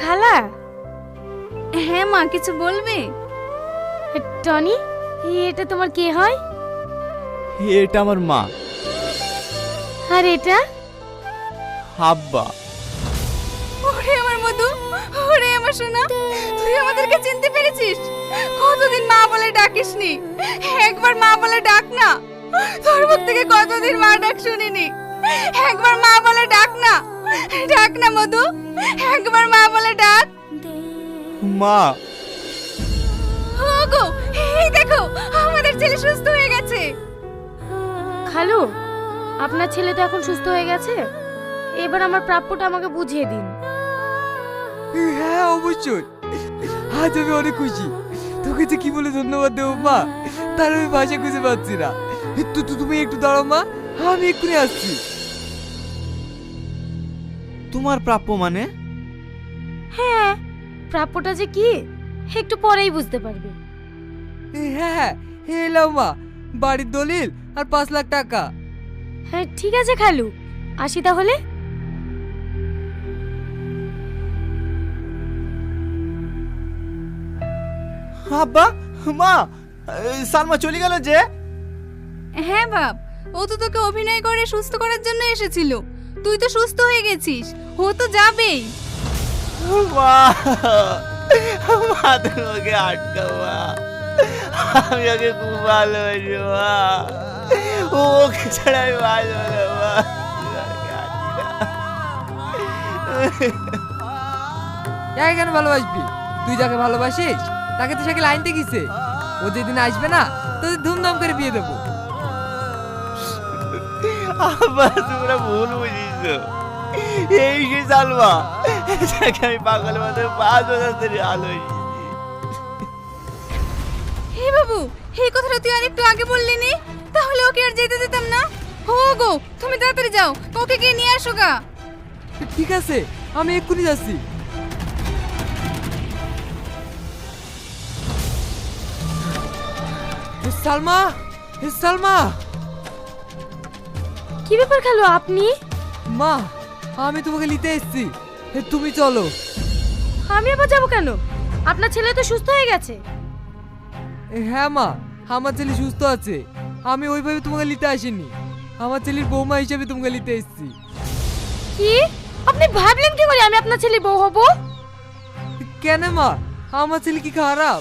খালা। হ্যাঁ মা, কিছু বলবে? টনি, এটা তোমার কে হয়? এটা আমার মা। আর এটা? আব্বা। ওরে আমার মধু, ওরে আমার সোনা, তুই আমাদেরকে চিনতে পেরেছিস? কতদিন মা বলে ডাকিসনি, একবার মা বলে ডাক না। তোর মুখ থেকে কতদিন মা ডাক শুনিনি, একবার মা বলে ডাক না। ডাক না মধু, একবার মা বলে ডাক। মা। ওগো, এই দেখো আমাদের ছেলে সুস্থ হয়ে গেছে। খালু, আপনার ছেলে তো এখন সুস্থ হয়ে গেছে, এবার আমার প্রাপ্যটা আমাকে বুঝিয়ে দিন। হ্যাঁ অবশ্যই, আজ আমি অনেক খুশি। তোকে যে কি বলে ধন্যবাদ দেবো মা, তার আমি ভাষা খুঁজে পাচ্ছি না। তুমি একটু দাঁড়াও মা, আমি এক্ষুনি আসছি। তোমার প্রাপ্য মানে? হ্যাঁ, প্রাপ্যটা যে কি একটু পরেই বুঝতে পারবে। হ্যাঁ হ্যাঁ, এলাও মা, বাড়ির দলিল আর 5 লাখ টাকা। হ্যাঁ ঠিক আছে খালু, আসি তাহলে। আব্বা, মা, সালমা চলে গেল যে? হ্যাঁ বাপ, ও তো তোকে অভিনয় করে সুস্থ করার জন্য এসেছিল। তুই তো সুস্থ হয়ে গেছিস, ও তো যাবেই। মা, মা তোমাকে আটকাও মা, আমি ওকে খুব ভালোবাসি মা, ওকে ছাড়া আমি বাঁচবো না মা। যাকে কেন ভালোবাসবি? তুই যাকে ভালোবাসিস তাকে তো সাইকেল আনতে গেছে। ও যেদিন আসবে না, তোদের ধুমধাম করে বিয়ে দেবো। আব্বা, তোমরা ভুল বুঝিস। এই সে সালমা যাকে আমি পাগলের মতো 5 বছর ধরে ভালোবাসি। হে বাবু, এই কথাটা তুই আরেকটু আগে বললি নি, তাহলে ওকে আর যেতে দিতাম না। হো গো, তুমি তাড়াতাড়ি যাও, ওকে গিয়ে নিয়ে আসো গা। ঠিক আছে, আমি এক্ষুনি যাচ্ছি। সালমা, সালমা। কি ব্যাপার খালু, আপনি? মা, আমি তোমাকে নিতে এসেছি, তুমি চলো। আমি আবার যাবো কেন? আপনার ছেলে তো সুস্থ হয়ে গেছে। হ্যাঁ মা, আমার ছেলে সুস্থ আছে। আমি ওইভাবে তোমাকে নিতে আসিনি, আমার ছেলের বৌমা হিসেবে তোমাকে নিতে এসেছি। কি? আপনি ভাবলেন কি করে আমি আপনার ছেলে বউ হব? কেন মা, আমার ছেলে কি খারাপ?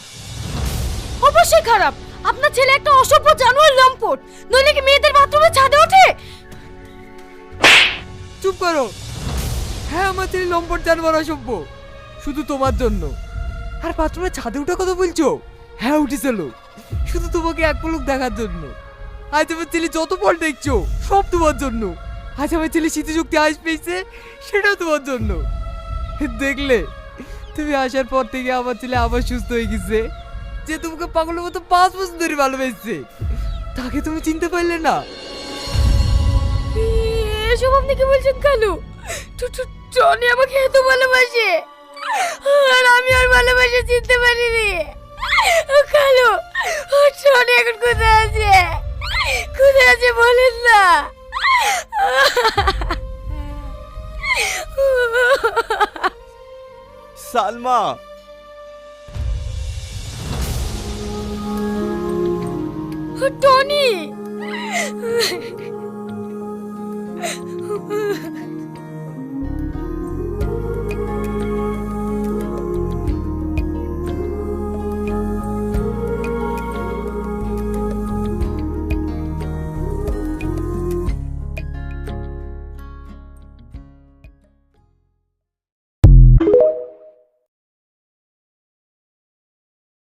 অবশ্যই খারাপ। আপনার ছেলে একটা অসভ্য জানোয়ার, লম্পট। নইলে কি মেয়েদের বাথরুমে ছাদে ওঠে? চুপ করো। হ্যাঁ, আমার ছেলে লম্পট জানোয়ার, অসভ্য, শুধু তোমার জন্য। আর বাথরুমে ছাদে ওঠা কথা বলছো? হ্যাঁ উঠেছিল, শুধু তোমাকে এক পলক দেখার জন্য। আজ আমার ছেলে যত ফল দেখছো সব তোমার জন্য। আজ আমার ছেলে স্মৃতিশক্তি আজ পেয়েছে, সেটাও তোমার জন্য। দেখলে, তুমি আসার পর থেকে আমার ছেলে আবার সুস্থ হয়ে গেছে। যে তোমাকে পাগলের মতো 5 বছর ধরে ভালোবেসেছে, তাকে তুমি চিনতে পারলে না। এসব আপনি কি বলছেন খালু? টনি আমাকে এত ভালোবাসে, আর আমি আর ভালোবাসা চিনতে পারিনি। খালু, টনি এখন কোথায় আছে? কোথায় আছে বলেন না। সালমা, টনি।